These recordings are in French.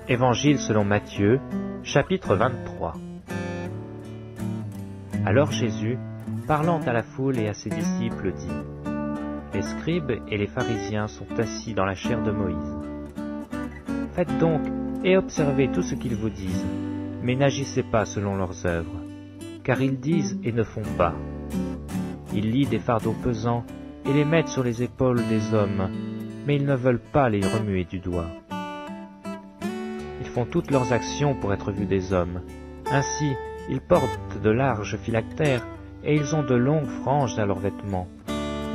Évangile selon Matthieu, chapitre 23. Alors Jésus, parlant à la foule et à ses disciples, dit : Les scribes et les pharisiens sont assis dans la chaire de Moïse. Faites donc et observez tout ce qu'ils vous disent, mais n'agissez pas selon leurs œuvres, car ils disent et ne font pas. Ils lient des fardeaux pesants et les mettent sur les épaules des hommes, mais ils ne veulent pas les remuer du doigt. Ils font toutes leurs actions pour être vus des hommes. Ainsi, ils portent de larges phylactères et ils ont de longues franges à leurs vêtements.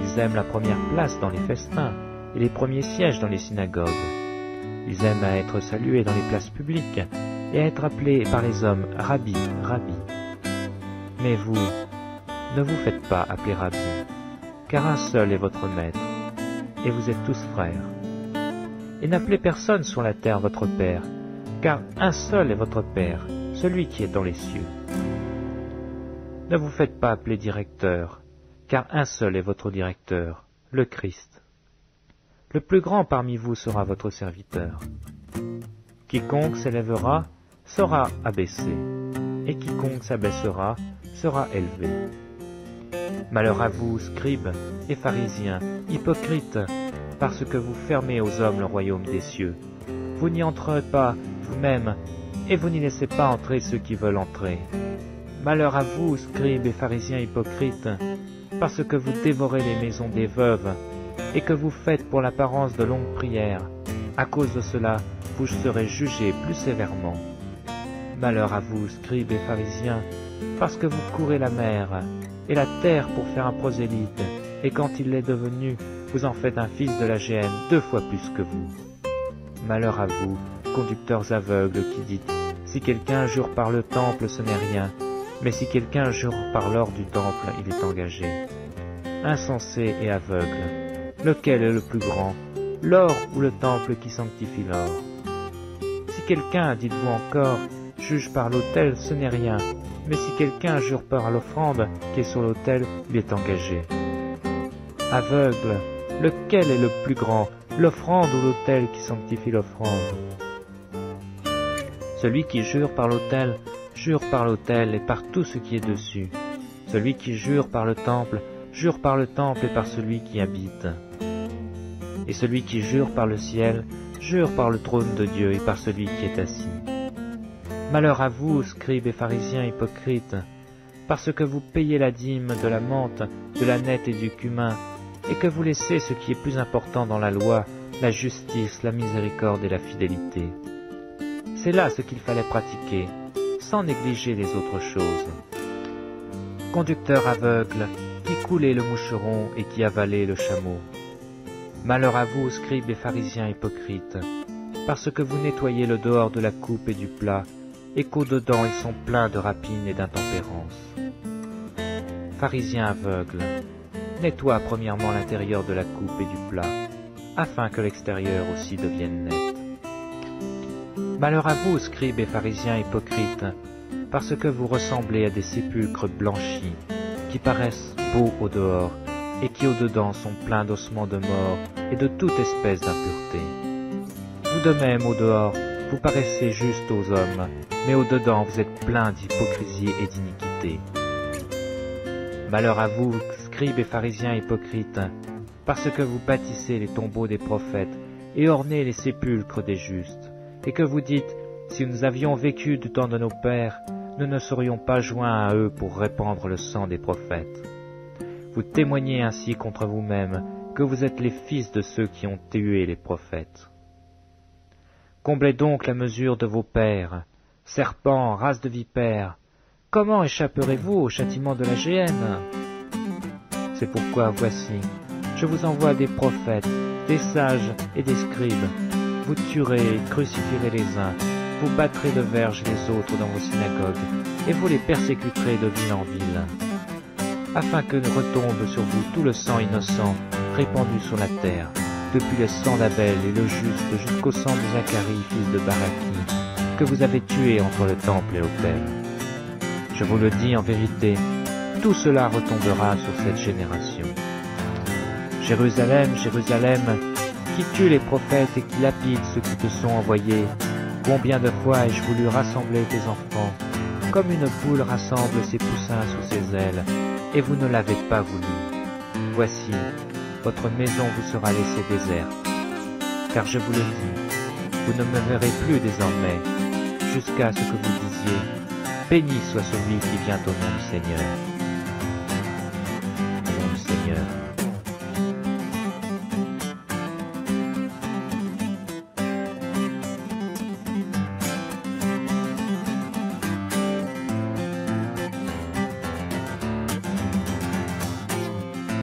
Ils aiment la première place dans les festins et les premiers sièges dans les synagogues. Ils aiment à être salués dans les places publiques et à être appelés par les hommes « Rabbi, Rabbi ». Mais vous, ne vous faites pas appeler Rabbi, car un seul est votre maître, et vous êtes tous frères. Et n'appelez personne sur la terre votre Père, car un seul est votre Père, celui qui est dans les cieux. Ne vous faites pas appeler directeur, car un seul est votre directeur, le Christ. Le plus grand parmi vous sera votre serviteur. Quiconque s'élèvera sera abaissé, et quiconque s'abaissera sera élevé. Malheur à vous, scribes et pharisiens, hypocrites, parce que vous fermez aux hommes le royaume des cieux. Vous n'y entrez pas vous-même, et vous n'y laissez pas entrer ceux qui veulent entrer. Malheur à vous, scribes et pharisiens hypocrites, parce que vous dévorez les maisons des veuves, et que vous faites pour l'apparence de longues prières. À cause de cela, vous serez jugés plus sévèrement. Malheur à vous, scribes et pharisiens, parce que vous courez la mer et la terre pour faire un prosélyte, et quand il l'est devenu, vous en faites un fils de la géhenne 2 fois plus que vous. Malheur à vous, conducteurs aveugles, qui dites : si quelqu'un jure par le temple, ce n'est rien, mais si quelqu'un jure par l'or du temple, il est engagé. Insensé et aveugle, lequel est le plus grand, l'or ou le temple qui sanctifie l'or? Si quelqu'un, dites-vous encore, juge par l'autel, ce n'est rien, mais si quelqu'un jure par l'offrande qui est sur l'autel, il est engagé. Aveugle, lequel est le plus grand, l'offrande ou l'autel qui sanctifie l'offrande? Celui qui jure par l'autel et par tout ce qui est dessus. Celui qui jure par le temple et par celui qui habite. Et celui qui jure par le ciel, jure par le trône de Dieu et par celui qui est assis. Malheur à vous, scribes et pharisiens hypocrites, parce que vous payez la dîme de la menthe, de la nette et du cumin, et que vous laissez ce qui est plus important dans la loi, la justice, la miséricorde et la fidélité. C'est là ce qu'il fallait pratiquer, sans négliger les autres choses. Conducteurs aveugles, qui coulez le moucheron et qui avalez le chameau. Malheur à vous, scribes et pharisiens hypocrites, parce que vous nettoyez le dehors de la coupe et du plat, et qu'au-dedans ils sont pleins de rapine et d'intempérance. Pharisiens aveugles, nettoie premièrement l'intérieur de la coupe et du plat, afin que l'extérieur aussi devienne net. Malheur à vous, scribes et pharisiens hypocrites, parce que vous ressemblez à des sépulcres blanchis, qui paraissent beaux au dehors, et qui au-dedans sont pleins d'ossements de mort et de toute espèce d'impureté. Vous de même, au dehors, vous paraissez juste aux hommes, mais au-dedans vous êtes pleins d'hypocrisie et d'iniquité. Malheur à vous, scribes et pharisiens hypocrites, parce que vous bâtissez les tombeaux des prophètes et ornez les sépulcres des justes, et que vous dites : si nous avions vécu du temps de nos pères, nous ne serions pas joints à eux pour répandre le sang des prophètes. Vous témoignez ainsi contre vous-même que vous êtes les fils de ceux qui ont tué les prophètes. Comblez donc la mesure de vos pères, serpents, race de vipères. Comment échapperez-vous au châtiment de la géhenne? C'est pourquoi, voici, je vous envoie des prophètes, des sages et des scribes. Vous tuerez et crucifierez les uns, vous battrez de verges les autres dans vos synagogues, et vous les persécuterez de ville en ville, afin que retombe sur vous tout le sang innocent répandu sur la terre, depuis le sang d'Abel et le juste jusqu'au sang de Zacharie, fils de Baraki, que vous avez tué entre le temple et l'autel. Je vous le dis en vérité, tout cela retombera sur cette génération. Jérusalem, Jérusalem, qui tue les prophètes et qui lapide ceux qui te sont envoyés. Combien de fois ai-je voulu rassembler tes enfants, comme une poule rassemble ses poussins sous ses ailes, et vous ne l'avez pas voulu. Voici, votre maison vous sera laissée déserte. Car je vous le dis, vous ne me verrez plus désormais, jusqu'à ce que vous disiez, béni soit celui qui vient au nom du Seigneur.